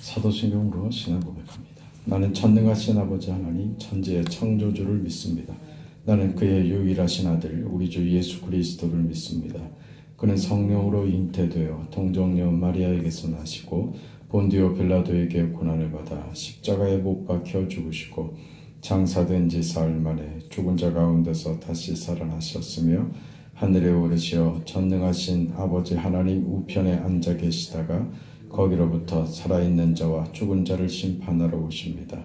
사도신경으로 신앙 고백합니다. 나는 전능하신 아버지 하나님 천지의 창조주를 믿습니다. 나는 그의 유일하신 아들 우리 주 예수 그리스도를 믿습니다. 그는 성령으로 잉태되어 동정녀 마리아에게서 나시고 본디오 빌라도에게 고난을 받아 십자가에 못 박혀 죽으시고 장사된 지 사흘 만에 죽은 자 가운데서 다시 살아나셨으며 하늘에 오르시어 전능하신 아버지 하나님 우편에 앉아 계시다가 거기로부터 살아있는 자와 죽은 자를 심판하러 오십니다.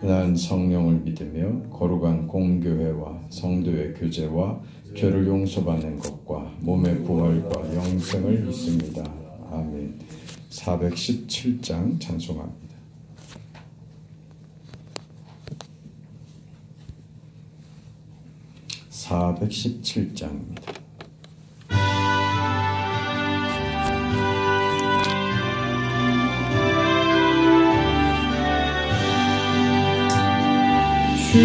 나는 성령을 믿으며 거룩한 공교회와 성도의 교제와 죄를 용서받는 것과 몸의 부활과 영생을 믿습니다. 아멘. 417장 찬송합니다. (417장입니다) 주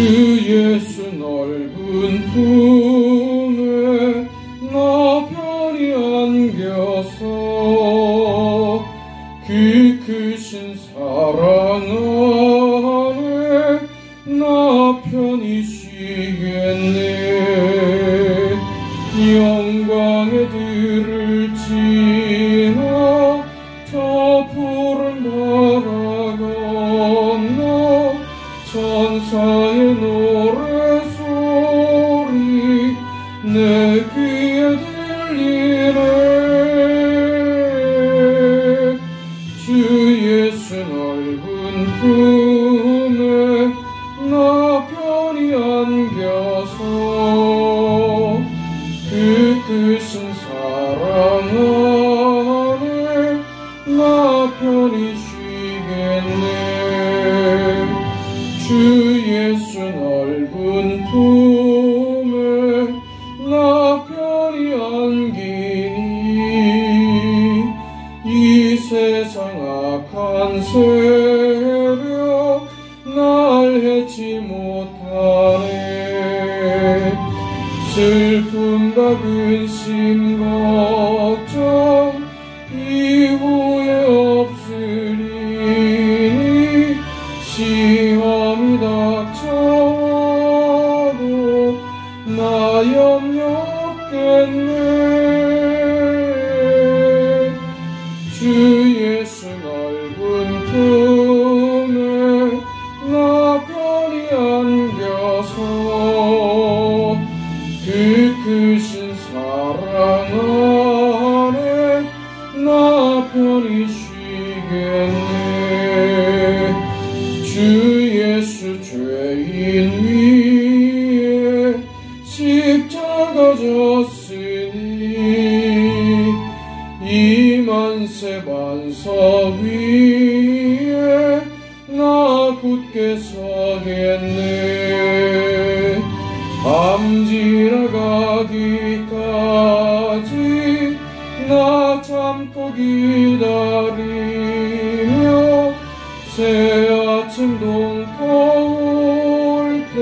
예수 넓은 품에 나 편히 안겨서 그 크신 사랑 안에 나 편히 쉬겠네. 영광의 들을 지나 저 푸른 바다 건너 천사의 노래소리 내 귀에 들리네. 주 예수 넓은 품에 나 편히 안겨서 그 크신 사랑 안에 나 편히 쉬겠네. 주 예수 넓은 품에 나 편히 안기니 이 세상 악한 세력 날 해치 못하네. 슬픔과 근심 걱정 이후에 없으리니 시험이 닥쳐와도 나 염려 없겠네. 주 예수 넓은 품에 나 편히 안겨서 그 크신 사랑 안에 나 편히 쉬겠네. 주 예수 죄인 위에 십자가 졌으니 이 만세 반석 위에 나 굳게 서겠네. 밤 지나가기까지 나 참고 기다리며 새 아침 동토 올 때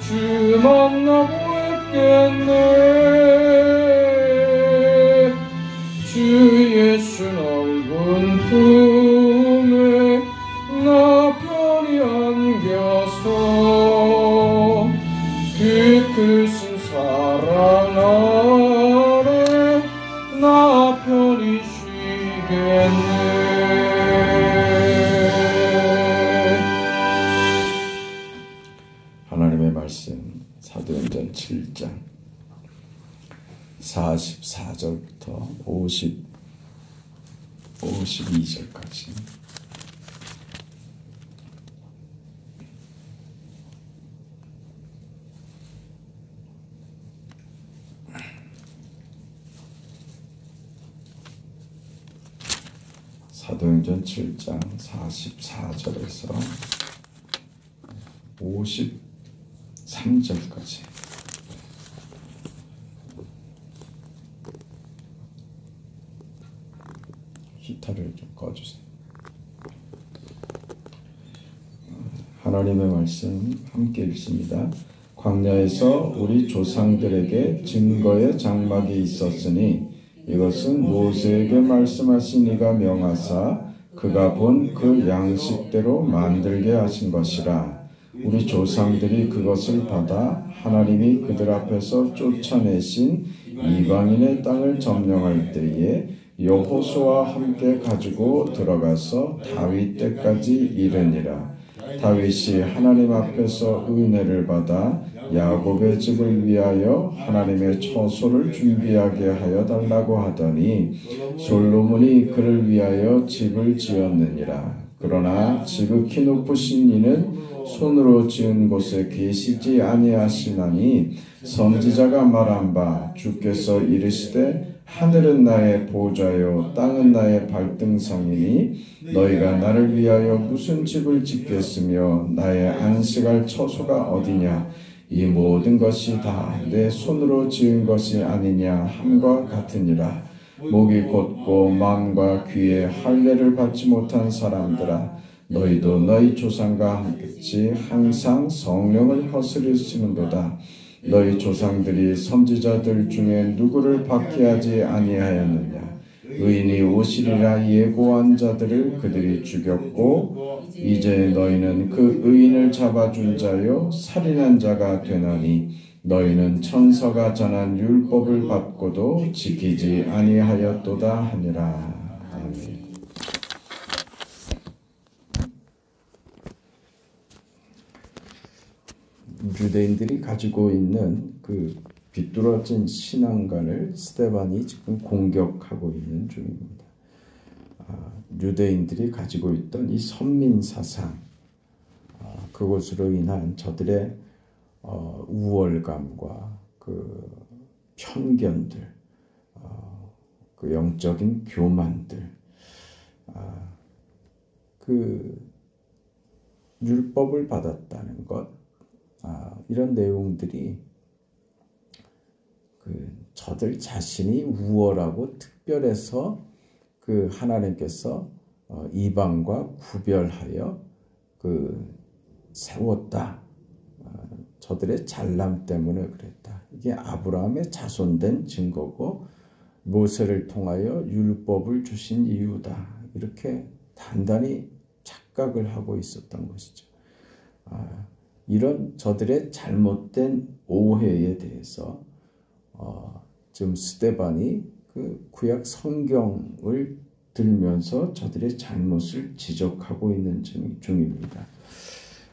주 만나고 뵙겠네. 주 예수 넓은 품에 나 편히 안겨서 그 크신 사랑 아래 나 편히 쉬겠네. 하나님의 말씀 사도행전 7장 44절부터 52절까지 사도행전 7장 44절에서 53절까지 기타를 좀 꺼주세요. 하나님의 말씀 함께 읽습니다. 광야에서 우리 조상들에게 증거의 장막이 있었으니 이것은 모세에게 말씀하신 이가 명하사 그가 본 그 양식대로 만들게 하신 것이라. 우리 조상들이 그것을 받아 하나님이 그들 앞에서 쫓아내신 이방인의 땅을 점령할 때에 여호수아와 함께 가지고 들어가서 다윗 때까지 이르니라. 다윗이 하나님 앞에서 은혜를 받아 야곱의 집을 위하여 하나님의 처소를 준비하게 하여 달라고 하더니 솔로몬이 그를 위하여 집을 지었느니라. 그러나 지극히 높으신 이는 손으로 지은 곳에 계시지 아니하시나니 선지자가 말한 바 주께서 이르시되 하늘은 나의 보좌요 땅은 나의 발등성이니 너희가 나를 위하여 무슨 집을 짓겠으며 나의 안식할 처소가 어디냐. 이 모든 것이 다 내 손으로 지은 것이 아니냐 함과 같으니라. 목이 곧고 마음과 귀에 할례를 받지 못한 사람들아, 너희도 너희 조상과 같이 항상 성령을 거스르시는도다. 너희 조상들이 선지자들 중에 누구를 박해하지 아니하였느냐. 의인이 오시리라 예고한 자들을 그들이 죽였고 이제 너희는 그 의인을 잡아준 자요 살인한 자가 되나니 너희는 천사가 전한 율법을 받고도 지키지 아니하였도다 하니라. 아멘. 유대인들이 가지고 있는 그 비뚤어진 신앙관을 스데반이 지금 공격하고 있는 중입니다. 유대인들이 가지고 있던 이 선민 사상, 그것으로 인한 저들의 우월감과 그 편견들, 그 영적인 교만들, 그 율법을 받았다는 것, 이런 내용들이 그 저들 자신이 우월하고 특별해서 그 하나님께서 이방과 구별하여 그 세웠다. 저들의 잘남 때문에 그랬다. 이게 아브라함의 자손된 증거고 모세를 통하여 율법을 주신 이유다. 이렇게 단단히 착각을 하고 있었던 것이죠. 이런 저들의 잘못된 오해에 대해서 지금 스데반이 그 구약 성경을 들면서 저들의 잘못을 지적하고 있는 중입니다.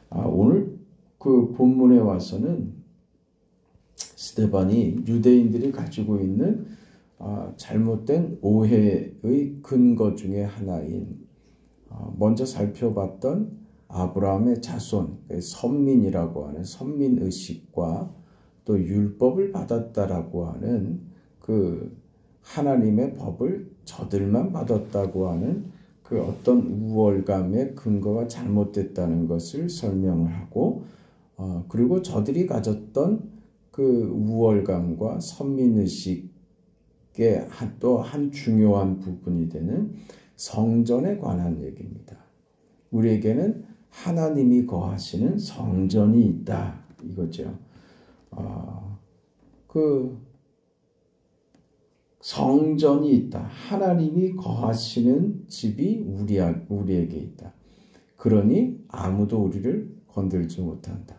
오늘 그 본문에 와서는 스데반이 유대인들이 가지고 있는 잘못된 오해의 근거 중에 하나인 먼저 살펴봤던 아브라함의 자손, 선민이라고 하는 선민의식과 또 율법을 받았다라고 하는 그 하나님의 법을 저들만 받았다고 하는 그 어떤 우월감의 근거가 잘못됐다는 것을 설명을 하고 그리고 저들이 가졌던 그 우월감과 선민의식의 또 한 중요한 부분이 되는 성전에 관한 얘기입니다. 우리에게는 하나님이 거하시는 성전이 있다 이거죠. 그 성전이 있다. 하나님이 거하시는 집이 우리에게 있다. 그러니 아무도 우리를 건들지 못한다.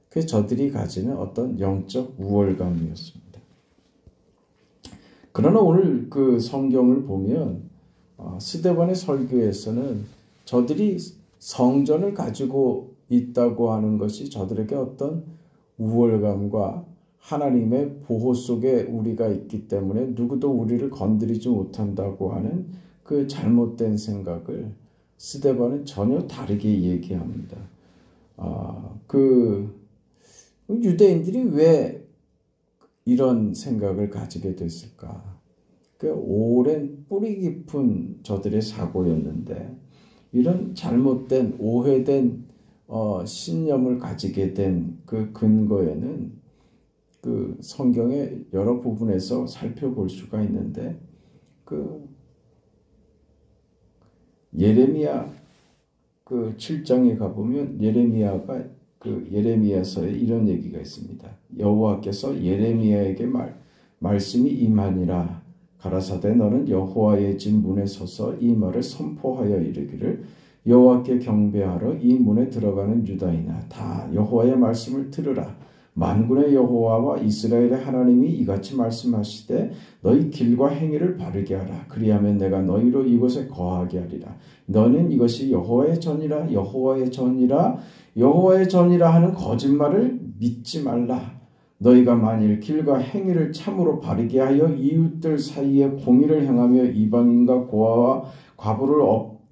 그게 저들이 가지는 어떤 영적 우월감이었습니다. 그러나 오늘 그 성경을 보면 스데반의 설교에서는 저들이 성전을 가지고 있다고 하는 것이 저들에게 어떤 우월감과 하나님의 보호 속에 우리가 있기 때문에 누구도 우리를 건드리지 못한다고 하는 그 잘못된 생각을 스데반은 전혀 다르게 얘기합니다. 그 유대인들이 왜 이런 생각을 가지게 됐을까? 그 오랜 뿌리 깊은 저들의 사고였는데 이런 잘못된 오해된 신념을 가지게 된 그 근거에는 그 성경의 여러 부분에서 살펴볼 수가 있는데 그 예레미야 그 7장에 가보면 예레미야가 그 예레미야서에 이런 얘기가 있습니다. 여호와께서 예레미야에게 말씀이 임하니라 가라사대 너는 여호와의 집 문에 서서 이 말을 선포하여 이르기를 여호와께 경배하러 이 문에 들어가는 유다인아 다 여호와의 말씀을 들으라. 만군의 여호와와 이스라엘의 하나님이 이같이 말씀하시되 너희 길과 행위를 바르게 하라. 그리하면 내가 너희로 이곳에 거하게 하리라. 너는 이것이 여호와의 전이라 여호와의 전이라 여호와의 전이라 하는 거짓말을 믿지 말라. 너희가 만일 길과 행위를 참으로 바르게 하여 이웃들 사이에 공의를 행하며 이방인과 고아와 과부를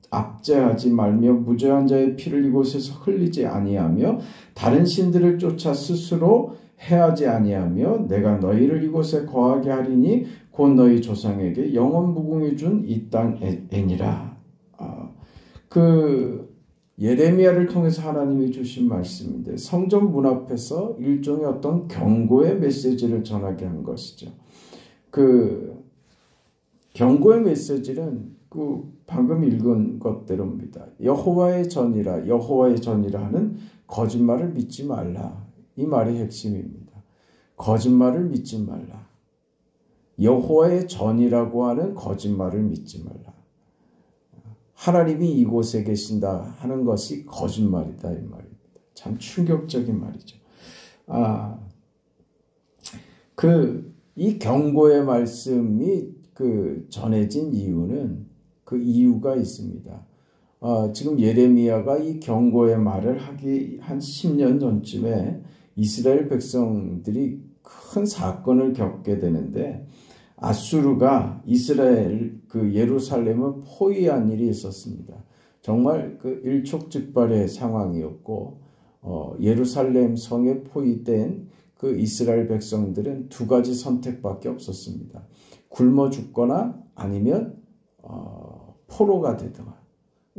압제하지 말며 무죄한 자의 피를 이곳에서 흘리지 아니하며 다른 신들을 쫓아 스스로 해하지 아니하며 내가 너희를 이곳에 거하게 하리니 곧 너희 조상에게 영원 무궁히 준 이 땅이니라. 예레미야를 통해서 하나님이 주신 말씀인데 성전 문 앞에서 일종의 어떤 경고의 메시지를 전하게 한 것이죠. 그 경고의 메시지는 방금 읽은 것대로입니다. 여호와의 전이라 여호와의 전이라 하는 거짓말을 믿지 말라. 이 말이 핵심입니다. 거짓말을 믿지 말라. 여호와의 전이라고 하는 거짓말을 믿지 말라. 하나님이 이곳에 계신다 하는 것이 거짓말이다 이 말입니다. 참 충격적인 말이죠. 이 경고의 말씀이 전해진 이유는 그 이유가 있습니다. 지금 예레미야가 이 경고의 말을 하기 한 10년 전쯤에 이스라엘 백성들이 큰 사건을 겪게 되는데 아수르가 이스라엘 예루살렘을 포위한 일이 있었습니다. 정말 일촉즉발의 상황이었고 예루살렘 성에 포위된 이스라엘 백성들은 두 가지 선택밖에 없었습니다. 굶어 죽거나 아니면 포로가 되거나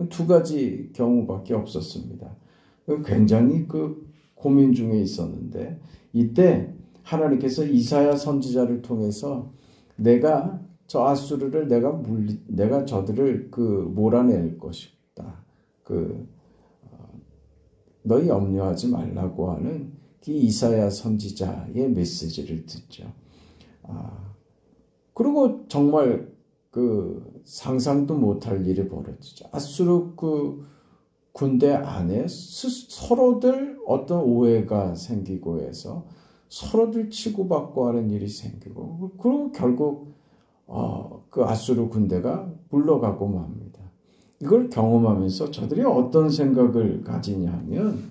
두 가지 경우밖에 없었습니다. 굉장히 고민 중에 있었는데 이때 하나님께서 이사야 선지자를 통해서 내가 저 아수르를 내가 저들을 몰아낼 것이다. 너희 염려하지 말라고 하는 이 이사야 선지자의 메시지를 듣죠. 그리고 정말 상상도 못할 일이 벌어지죠. 아수르 군대 안에 서로들 어떤 오해가 생기고 해서 서로들 치고받고 하는 일이 생기고 그리고 결국 아수르 군대가 물러가고 맙니다. 이걸 경험하면서 저들이 어떤 생각을 가지냐면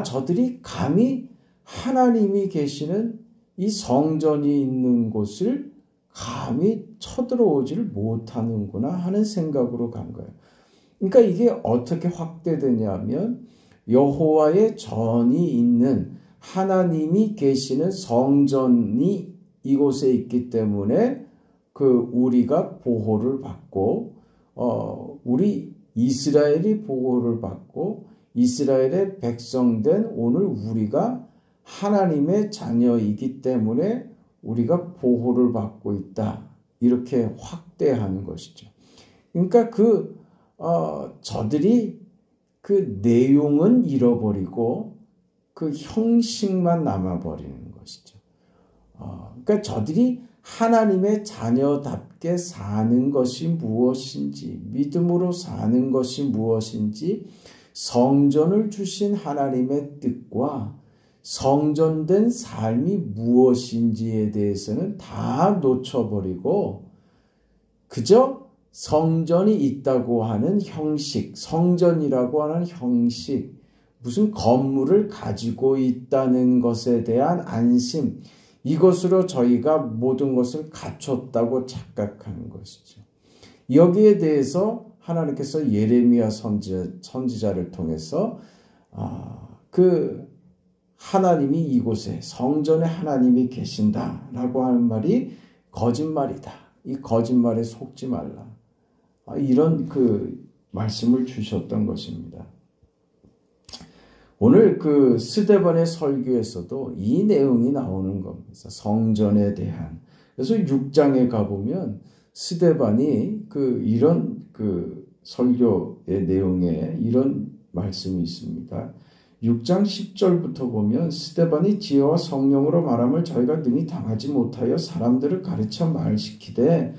저들이 감히 하나님이 계시는 이 성전이 있는 곳을 감히 쳐들어오지를 못하는구나 하는 생각으로 간 거예요. 그러니까 이게 어떻게 확대되냐면 여호와의 전이 있는 하나님이 계시는 성전이 이곳에 있기 때문에 우리가 보호를 받고 우리 이스라엘이 보호를 받고 이스라엘의 백성된 오늘 우리가 하나님의 자녀이기 때문에 우리가 보호를 받고 있다. 이렇게 확대하는 것이죠. 그러니까 저들이 내용은 잃어버리고 형식만 남아버리는 것이죠. 그러니까 저들이 하나님의 자녀답게 사는 것이 무엇인지, 믿음으로 사는 것이 무엇인지, 성전을 주신 하나님의 뜻과 성전된 삶이 무엇인지에 대해서는 다 놓쳐버리고 그저 성전이 있다고 하는 형식, 성전이라고 하는 형식, 무슨 건물을 가지고 있다는 것에 대한 안심, 이것으로 저희가 모든 것을 갖췄다고 착각하는 것이죠. 여기에 대해서 하나님께서 예레미야 선지자를 통해서 하나님이 이곳에 성전에 하나님이 계신다라고 하는 말이 거짓말이다. 이 거짓말에 속지 말라. 이런 말씀을 주셨던 것입니다. 오늘 스데반의 설교에서도 이 내용이 나오는 겁니다. 성전에 대한. 그래서 6장에 가보면 스데반이 이런 설교의 내용에 이런 말씀이 있습니다. 6장 10절부터 보면 스데반이 지혜와 성령으로 말함을 저희가 능히 당하지 못하여 사람들을 가르쳐 말시키되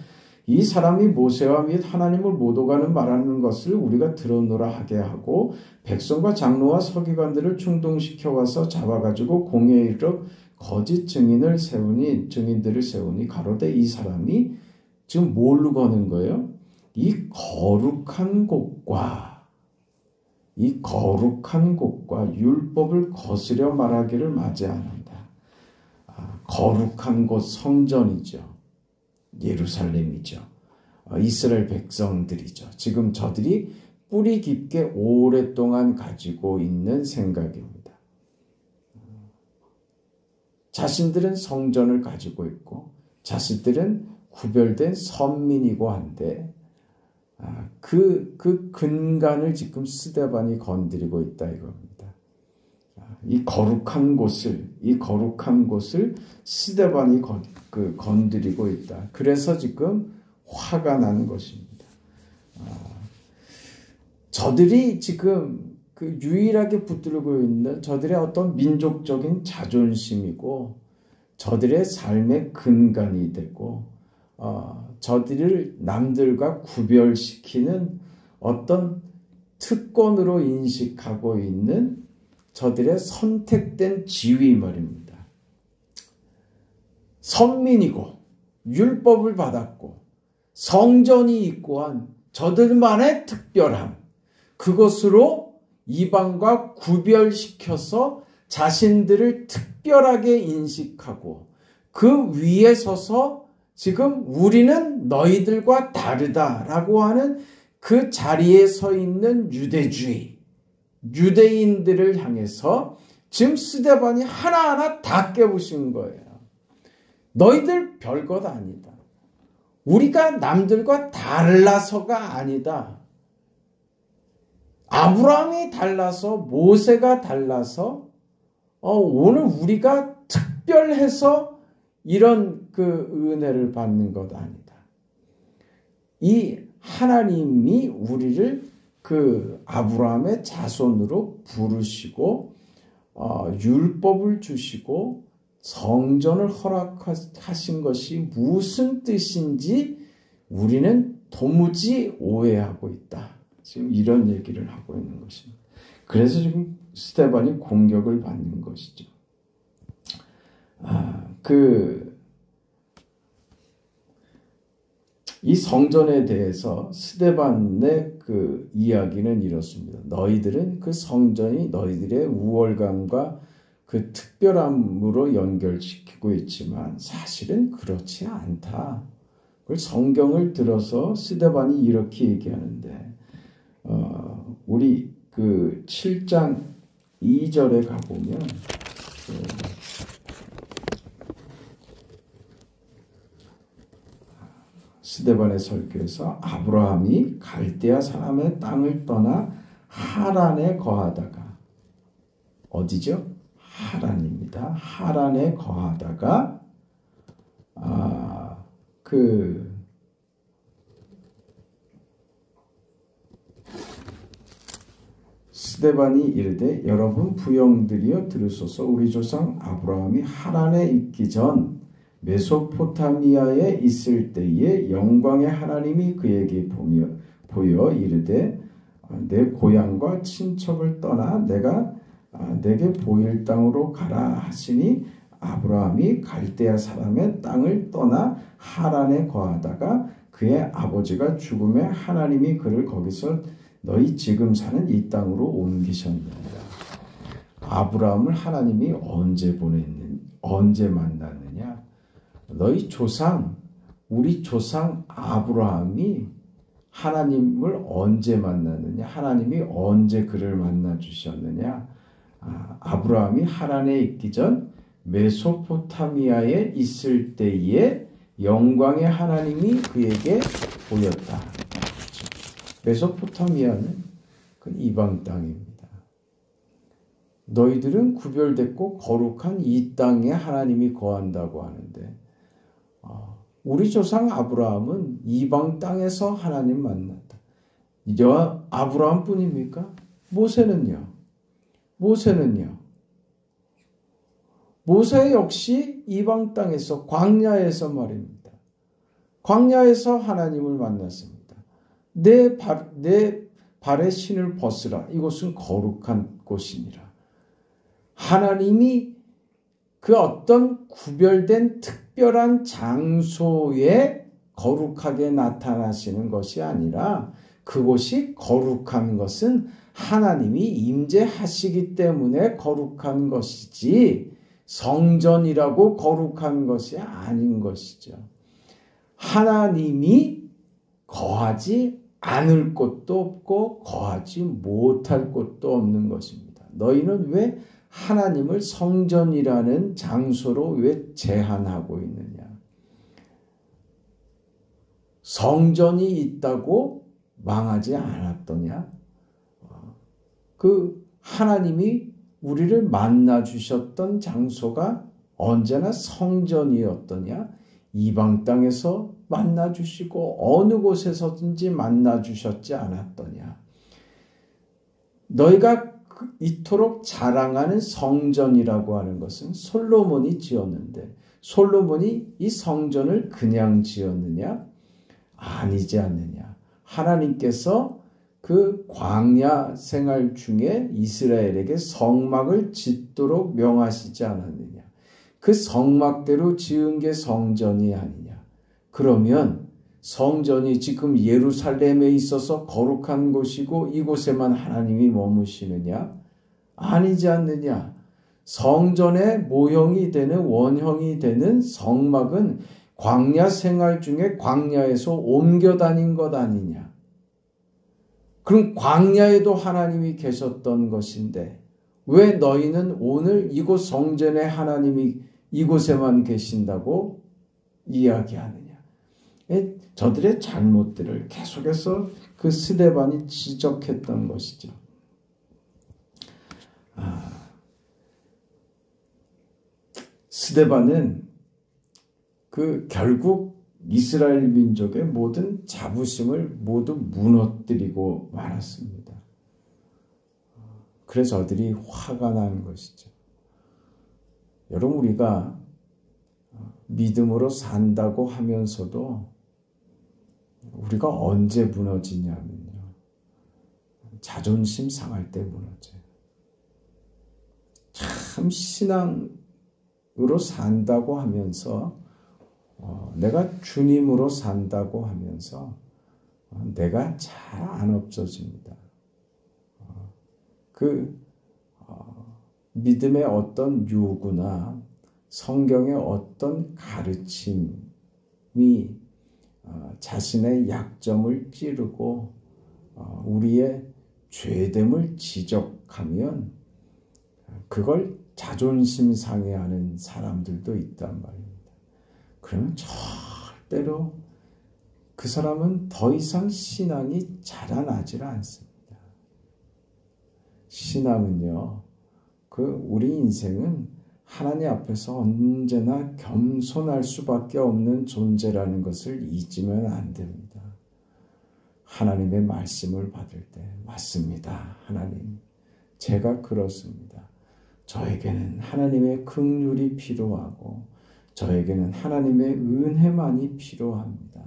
이 사람이 모세와 및 하나님을 못 오가는 말하는 것을 우리가 들어노라 하게 하고 백성과 장로와 서기관들을 충동시켜 와서 잡아가지고 공회에 이르러 거짓 증인들을 세우니 가로되 이 사람이 지금 뭘로 거는 거예요? 이 거룩한 곳과 율법을 거스려 말하기를 맞이 안 한다. 거룩한 곳 성전이죠. 예루살렘이죠. 이스라엘 백성들이죠. 지금 저들이 뿌리 깊게 오랫동안 가지고 있는 생각입니다. 자신들은 성전을 가지고 있고 자신들은 구별된 선민이고 한데 그 근간을 지금 스데반이 건드리고 있다 이겁니다. 이 거룩한 곳을 스데반이 건드리고 있다. 그래서 지금 화가 나는 것입니다. 저들이 지금 그 유일하게 붙들고 있는 저들의 어떤 민족적인 자존심이고 저들의 삶의 근간이 되고 저들을 남들과 구별시키는 어떤 특권으로 인식하고 있는 저들의 선택된 지위 말입니다. 선민이고 율법을 받았고 성전이 있고 한 저들만의 특별함, 그것으로 이방과 구별시켜서 자신들을 특별하게 인식하고 그 위에 서서 지금 우리는 너희들과 다르다라고 하는 그 자리에 서 있는 유대인들을 향해서 지금 스데반이 하나하나 다 깨부신 거예요. 너희들 별것 아니다. 우리가 남들과 달라서가 아니다. 아브라함이 달라서 모세가 달라서 오늘 우리가 특별해서 이런 그 은혜를 받는 것 아니다. 이 하나님이 우리를 그 아브라함의 자손으로 부르시고 율법을 주시고 성전을 허락하신 것이 무슨 뜻인지 우리는 도무지 오해하고 있다. 지금 이런 얘기를 하고 있는 것입니다. 그래서 지금 스데반이 공격을 받는 것이죠. 이 성전에 대해서 스데반의 그 이야기는 이렇습니다. 너희들은 그 성전이 너희들의 우월감과 그 특별함으로 연결시키고 있지만 사실은 그렇지 않다. 그걸 성경을 들어서 스데반이 이렇게 얘기하는데 우리 그 7장 2절에 가보면 스데반의 설교에서 아브라함이 갈대아 사람의 땅을 떠나 하란에 거하다가 어디죠? 하란입니다. 하란에 거하다가 스데반이 이르되 여러분 부영들이여 들으소서 우리 조상 아브라함이 하란에 있기 전 메소포타미아에 있을 때에 영광의 하나님이 그에게 보여 이르되 내 고향과 친척을 떠나 내가 내게 보일 땅으로 가라 하시니 아브라함이 갈대아 사람의 땅을 떠나 하란에 거하다가 그의 아버지가 죽음에 하나님이 그를 거기서 너희 지금 사는 이 땅으로 옮기셨느니라. 아브라함을 하나님이 언제 만났느냐? 너희 조상, 우리 조상 아브라함이 하나님을 언제 만났느냐? 하나님이 언제 그를 만나 주셨느냐? 아브라함이 하란에 있기 전 메소포타미아에 있을 때에 영광의 하나님이 그에게 보였다. 메소포타미아는 그 이방 땅입니다. 너희들은 구별됐고 거룩한 이 땅에 하나님이 거한다고 하는데 우리 조상 아브라함은 이방 땅에서 하나님 만났다. 아브라함뿐입니까? 모세는요? 모세는요. 모세 역시 이방 땅에서 광야에서 말입니다. 광야에서 하나님을 만났습니다. 내 발의 신을 벗으라. 이곳은 거룩한 곳이니라. 하나님이 그 어떤 구별된 특별한 장소에 거룩하게 나타나시는 것이 아니라 그곳이 거룩한 것은 하나님이 임재하시기 때문에 거룩한 것이지 성전이라고 거룩한 것이 아닌 것이죠. 하나님이 거하지 않을 곳도 없고 거하지 못할 곳도 없는 것입니다. 너희는 왜 하나님을 성전이라는 장소로 왜 제한하고 있느냐? 성전이 있다고 망하지 않았더냐? 그 하나님이 우리를 만나 주셨던 장소가 언제나 성전이었더냐? 이방 땅에서 만나 주시고 어느 곳에서든지 만나 주셨지 않았더냐? 너희가 이토록 자랑하는 성전이라고 하는 것은 솔로몬이 지었는데 솔로몬이 이 성전을 그냥 지었느냐? 아니지 않느냐? 하나님께서 그 광야 생활 중에 이스라엘에게 성막을 짓도록 명하시지 않았느냐? 그 성막대로 지은 게 성전이 아니냐? 그러면 성전이 지금 예루살렘에 있어서 거룩한 곳이고 이곳에만 하나님이 머무시느냐? 아니지 않느냐? 성전의 모형이 되는 원형이 되는 성막은 광야 생활 중에 광야에서 옮겨 다닌 것 아니냐? 그럼 광야에도 하나님이 계셨던 것인데 왜 너희는 오늘 이곳 성전에 하나님이 이곳에만 계신다고 이야기하느냐? 저들의 잘못들을 계속해서 그 스데반이 지적했던 것이죠. 스데반은 그 결국 이스라엘 민족의 모든 자부심을 모두 무너뜨리고 말았습니다. 그래서 저들이 화가 난 것이죠. 여러분, 우리가 믿음으로 산다고 하면서도 우리가 언제 무너지냐면요. 자존심 상할 때 무너져요. 참 신앙으로 산다고 하면서 내가 주님으로 산다고 하면서 내가 잘 안 없어집니다. 믿음의 어떤 요구나 성경의 어떤 가르침이 자신의 약점을 찌르고 우리의 죄됨을 지적하면 그걸 자존심 상해하는 사람들도 있단 말입니다. 그러면 절대로 그 사람은 더 이상 신앙이 자라나질 않습니다. 신앙은요, 우리 인생은 하나님 앞에서 언제나 겸손할 수밖에 없는 존재라는 것을 잊으면 안 됩니다. 하나님의 말씀을 받을 때 맞습니다. 하나님, 제가 그렇습니다. 저에게는 하나님의 긍휼이 필요하고 저에게는 하나님의 은혜만이 필요합니다.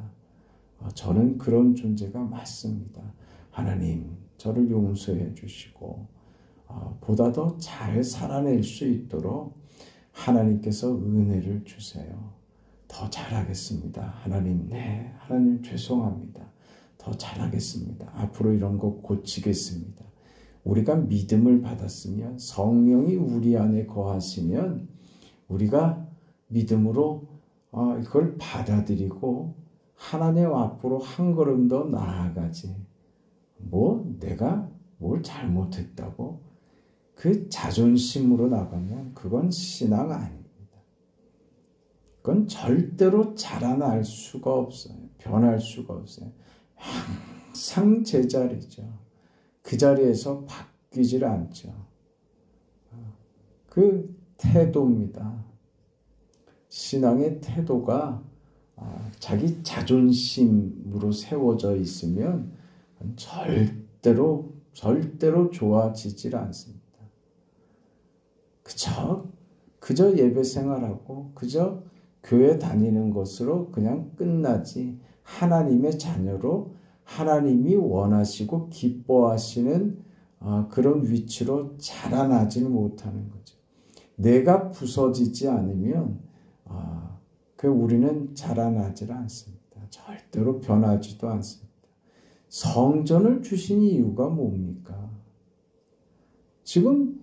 저는 그런 존재가 맞습니다. 하나님, 저를 용서해 주시고 보다 더 잘 살아낼 수 있도록 하나님께서 은혜를 주세요. 더 잘하겠습니다. 하나님, 네, 하나님 죄송합니다. 더 잘하겠습니다. 앞으로 이런 거 고치겠습니다. 우리가 믿음을 받았으면 성령이 우리 안에 거하시면 우리가 믿음으로 이걸 받아들이고 하나님 앞으로 한 걸음 더 나아가지. 내가 뭘 잘못했다고? 그 자존심으로 나가면 그건 신앙 아닙니다. 그건 절대로 자라날 수가 없어요. 변할 수가 없어요. 항상 제자리죠. 그 자리에서 바뀌질 않죠. 그 태도입니다. 신앙의 태도가 자기 자존심으로 세워져 있으면 절대로 좋아지질 않습니다. 그저 예배 생활하고 그저 교회 다니는 것으로 그냥 끝나지 하나님의 자녀로 하나님이 원하시고 기뻐하시는 그런 위치로 자라나지는 못하는 거죠. 내가 부서지지 않으면 우리는 자라나질 않습니다. 절대로 변하지도 않습니다. 성전을 주신 이유가 뭡니까? 지금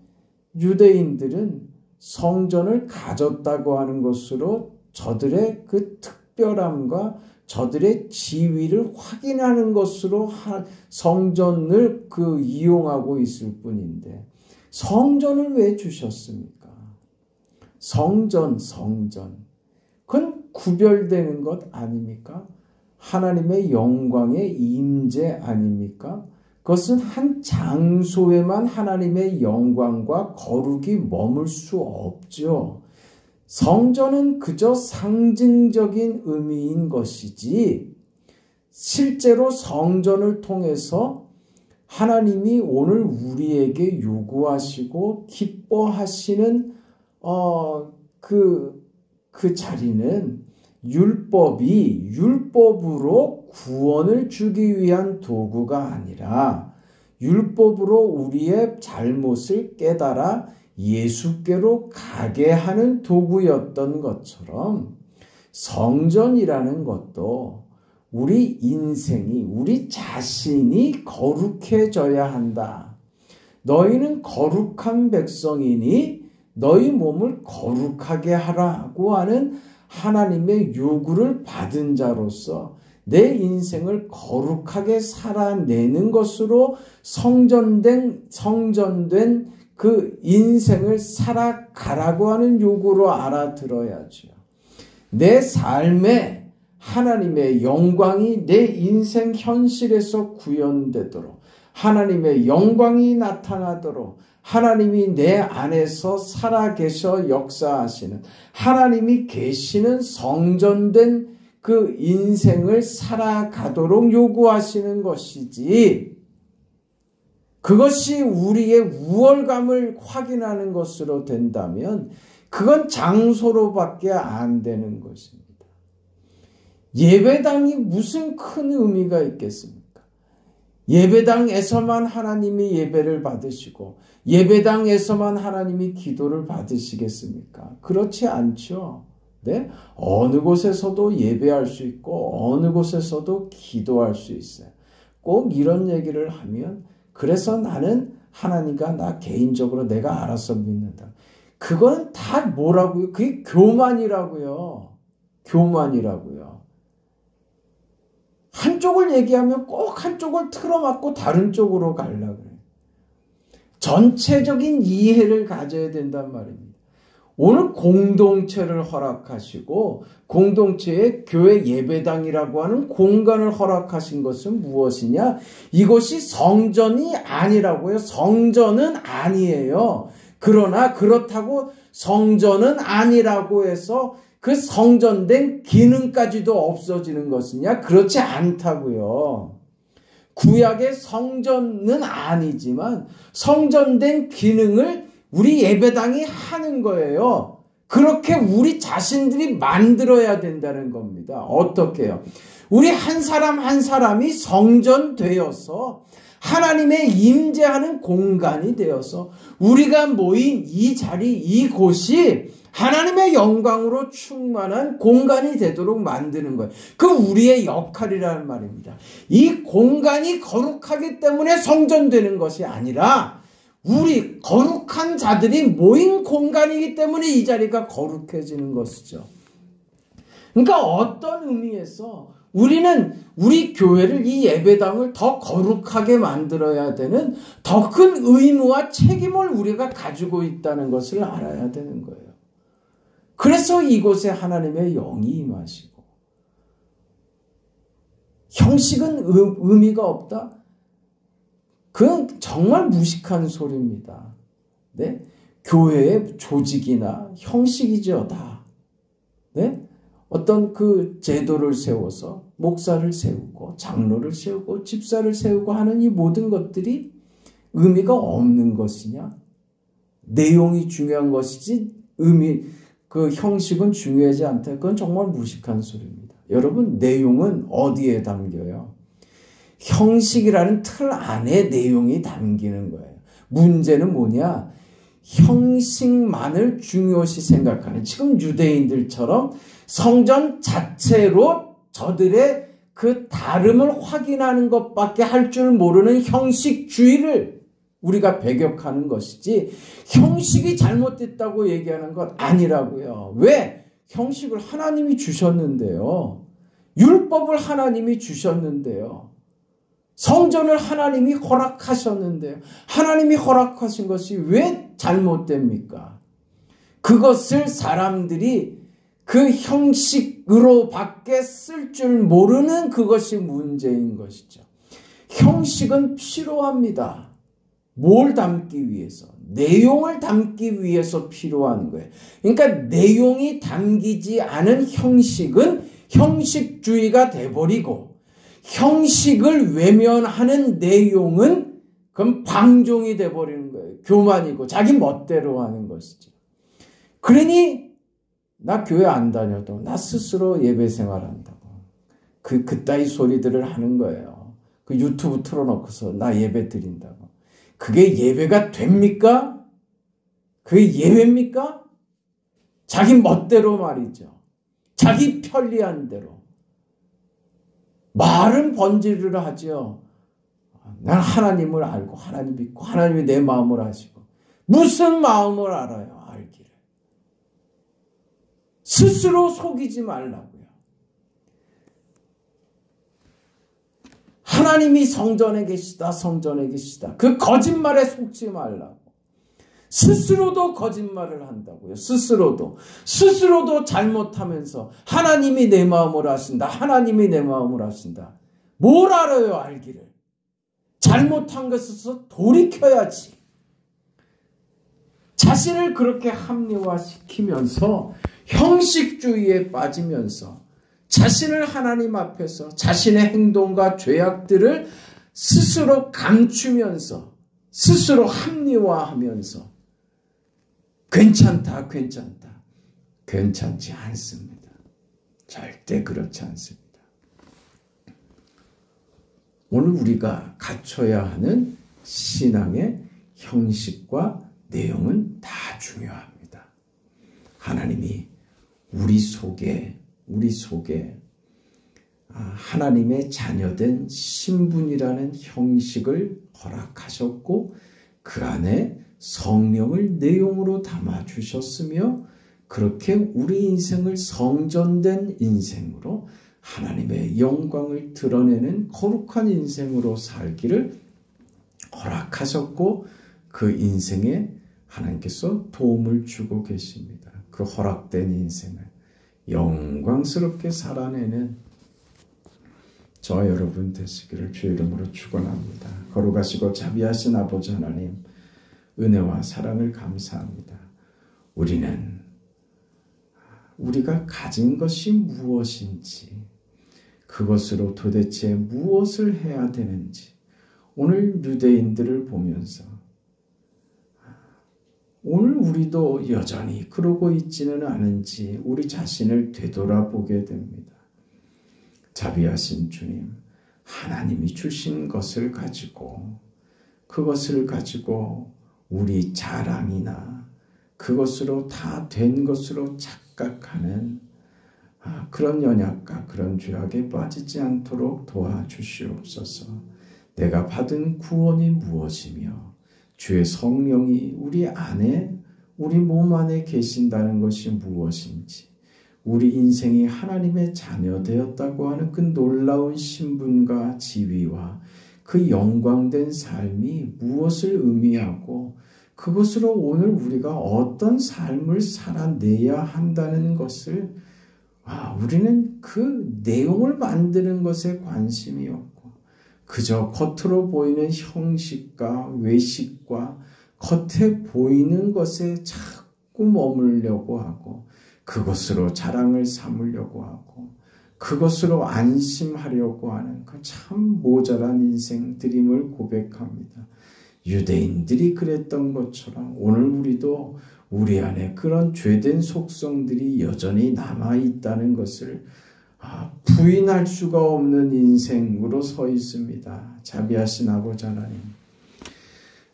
유대인들은 성전을 가졌다고 하는 것으로 저들의 그 특별함과 저들의 지위를 확인하는 것으로 성전을 이용하고 있을 뿐인데 성전을 왜 주셨습니까? 성전. 그건 구별되는 것 아닙니까? 하나님의 영광의 임재 아닙니까? 그것은 한 장소에만 하나님의 영광과 거룩이 머물 수 없죠. 성전은 그저 상징적인 의미인 것이지 실제로 성전을 통해서 하나님이 오늘 우리에게 요구하시고 기뻐하시는 그 자리는 율법으로 구원을 주기 위한 도구가 아니라 율법으로 우리의 잘못을 깨달아 예수께로 가게 하는 도구였던 것처럼 성전이라는 것도 우리 인생이 우리 자신이 거룩해져야 한다. 너희는 거룩한 백성이니 너희 몸을 거룩하게 하라고 하는 하나님의 요구를 받은 자로서 내 인생을 거룩하게 살아내는 것으로 성전된 그 인생을 살아가라고 하는 요구로 알아들어야죠. 내 삶에 하나님의 영광이 내 인생 현실에서 구현되도록 하나님의 영광이 나타나도록 하나님이 내 안에서 살아계셔 역사하시는 하나님이 계시는 성전된 그 인생을 살아가도록 요구하시는 것이지 그것이 우리의 우월감을 확인하는 것으로 된다면 그건 장소로밖에 안 되는 것입니다. 예배당이 무슨 큰 의미가 있겠습니까? 예배당에서만 하나님이 예배를 받으시고 예배당에서만 하나님이 기도를 받으시겠습니까? 그렇지 않죠. 네? 어느 곳에서도 예배할 수 있고 어느 곳에서도 기도할 수 있어요. 꼭 이런 얘기를 하면 그래서 나는 하나님과 나 개인적으로 내가 알아서 믿는다. 그건 다 뭐라고요? 그게 교만이라고요. 교만이라고요. 한쪽을 얘기하면 꼭 한쪽을 틀어막고 다른 쪽으로 가려고 그래요. 전체적인 이해를 가져야 된단 말입니다. 오늘 공동체를 허락하시고 공동체의 교회 예배당이라고 하는 공간을 허락하신 것은 무엇이냐? 이것이 성전이 아니라고요. 성전은 아니에요. 그러나 그렇다고 성전은 아니라고 해서 그 성전된 기능까지도 없어지는 것이냐? 그렇지 않다고요. 구약의 성전은 아니지만 성전된 기능을 우리 예배당이 하는 거예요. 그렇게 우리 자신들이 만들어야 된다는 겁니다. 어떻게요? 우리 한 사람 한 사람이 성전되어서 하나님의 임재하는 공간이 되어서 우리가 모인 이 자리, 이곳이 하나님의 영광으로 충만한 공간이 되도록 만드는 거예요. 그 우리의 역할이라는 말입니다. 이 공간이 거룩하기 때문에 성전되는 것이 아니라 우리 거룩한 자들이 모인 공간이기 때문에 이 자리가 거룩해지는 것이죠. 그러니까 어떤 의미에서 우리는 우리 교회를 이 예배당을 더 거룩하게 만들어야 되는 더 큰 의무와 책임을 우리가 가지고 있다는 것을 알아야 되는 거예요. 그래서 이곳에 하나님의 영이 임하시고 형식은 의미가 없다? 그건 정말 무식한 소리입니다. 네? 교회의 조직이나 형식이죠, 다. 네? 어떤 그 제도를 세워서 목사를 세우고 장로를 세우고 집사를 세우고 하는 이 모든 것들이 의미가 없는 것이냐? 내용이 중요한 것이지 그 형식은 중요하지 않다. 그건 정말 무식한 소리입니다. 여러분, 내용은 어디에 담겨요? 형식이라는 틀 안에 내용이 담기는 거예요. 문제는 뭐냐? 형식만을 중요시 생각하는, 지금 유대인들처럼 성전 자체로 저들의 그 다름을 확인하는 것밖에 할 줄 모르는 형식주의를 우리가 배격하는 것이지, 형식이 잘못됐다고 얘기하는 것 아니라고요. 왜? 형식을 하나님이 주셨는데요. 율법을 하나님이 주셨는데요. 성전을 하나님이 허락하셨는데요. 하나님이 허락하신 것이 왜 잘못됩니까? 그것을 사람들이 그 형식으로밖에 쓸 줄 모르는 그것이 문제인 것이죠. 형식은 필요합니다. 뭘 담기 위해서? 내용을 담기 위해서 필요한 거예요. 그러니까 내용이 담기지 않은 형식은 형식주의가 돼버리고, 형식을 외면하는 내용은 그럼 방종이 돼버리는 거예요. 교만이고 자기 멋대로 하는 것이죠. 그러니 나 교회 안 다녀도 나 스스로 예배 생활한다고 그따위 소리들을 하는 거예요. 그 유튜브 틀어놓고서 나 예배 드린다고. 그게 예배가 됩니까? 그게 예배입니까? 자기 멋대로 말이죠. 자기 편리한 대로. 말은 번지르르 하죠. 난 하나님을 알고 하나님 믿고 하나님이 내 마음을 아시고. 무슨 마음을 알아요? 알기를. 스스로 속이지 말라고요. 하나님이 성전에 계시다, 성전에 계시다. 그 거짓말에 속지 말라고. 스스로도 거짓말을 한다고요. 스스로도 잘못하면서 하나님이 내 마음을 아신다. 하나님이 내 마음을 아신다. 뭘 알아요, 알기를. 잘못한 것에서 돌이켜야지. 자신을 그렇게 합리화시키면서 형식주의에 빠지면서 자신을 하나님 앞에서 자신의 행동과 죄악들을 스스로 감추면서 스스로 합리화하면서 괜찮다. 괜찮지 않습니다. 절대 그렇지 않습니다. 오늘 우리가 갖춰야 하는 신앙의 형식과 내용은 다 중요합니다. 하나님이 우리 속에 하나님의 자녀된 신분이라는 형식을 허락하셨고 그 안에 성령을 내용으로 담아주셨으며 그렇게 우리 인생을 성전된 인생으로 하나님의 영광을 드러내는 거룩한 인생으로 살기를 허락하셨고 그 인생에 하나님께서 도움을 주고 계십니다. 그 허락된 인생을 영광스럽게 살아내는 저와 여러분 되시기를 주의 이름으로 축원합니다. 거룩하시고 자비하신 아버지 하나님, 은혜와 사랑을 감사합니다. 우리가 가진 것이 무엇인지, 그것으로 도대체 무엇을 해야 되는지, 오늘 유대인들을 보면서 오늘 우리도 여전히 그러고 있지는 않은지 우리 자신을 되돌아보게 됩니다. 자비하신 주님, 하나님이 주신 것을 가지고 그것을 가지고 우리 자랑이나 그것으로 다 된 것으로 착각하는 그런 연약과 그런 죄악에 빠지지 않도록 도와주시옵소서. 내가 받은 구원이 무엇이며 주의 성령이 우리 안에, 우리 몸 안에 계신다는 것이 무엇인지, 우리 인생이 하나님의 자녀 되었다고 하는 그 놀라운 신분과 지위와 그 영광된 삶이 무엇을 의미하고 그것으로 오늘 우리가 어떤 삶을 살아내야 한다는 것을 우리는 그 내용을 만드는 것에 관심이 없고 그저 겉으로 보이는 형식과 외식과 겉에 보이는 것에 자꾸 머물려고 하고 그것으로 자랑을 삼으려고 하고 그것으로 안심하려고 하는 그 참 모자란 인생들임을 고백합니다. 유대인들이 그랬던 것처럼 오늘 우리도 우리 안에 그런 죄된 속성들이 여전히 남아있다는 것을 부인할 수가 없는 인생으로 서 있습니다. 자비하신 아버지 하나님,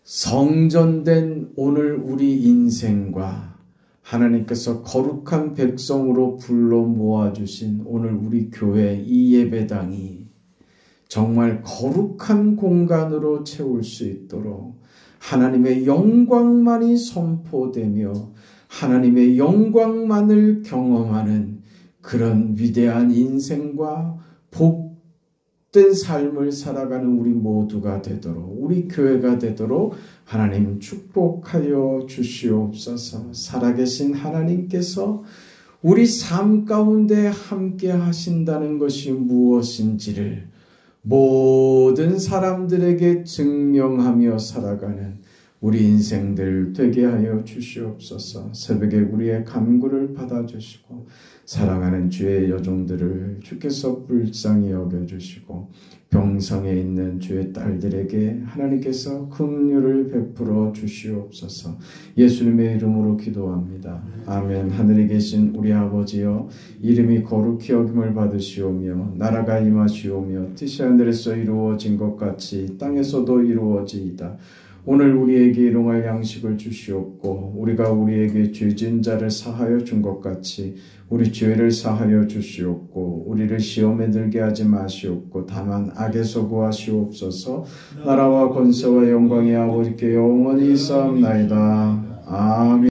성전된 오늘 우리 인생과 하나님께서 거룩한 백성으로 불러 모아주신 오늘 우리 교회 이 예배당이 정말 거룩한 공간으로 채울 수 있도록 하나님의 영광만이 선포되며 하나님의 영광만을 경험하는 그런 위대한 인생과 복된 삶을 살아가는 우리 모두가 되도록, 우리 교회가 되도록 하나님 축복하여 주시옵소서. 살아계신 하나님께서 우리 삶 가운데 함께 하신다는 것이 무엇인지를 모든 사람들에게 증명하며 살아가는 우리 인생들 되게 하여 주시옵소서. 새벽에 우리의 간구를 받아주시고 사랑하는 주의 여종들을 주께서 불쌍히 여겨주시고 병성에 있는 주의 딸들에게 하나님께서 긍휼을 베풀어 주시옵소서. 예수님의 이름으로 기도합니다. 아멘. 하늘에 계신 우리 아버지여, 이름이 거룩히 여김을 받으시오며 나라가 임하시오며 뜻이 하늘에서 이루어진 것 같이 땅에서도 이루어지이다. 오늘 우리에게 일용할 양식을 주시옵고 우리가 우리에게 죄진 자를 사하여 준 것 같이 우리 죄를 사하여 주시옵고 우리를 시험에 들게 하지 마시옵고 다만 악에서 구하시옵소서. 나라와 권세와 영광이 아버지께 영원히 있사옵나이다. 아멘.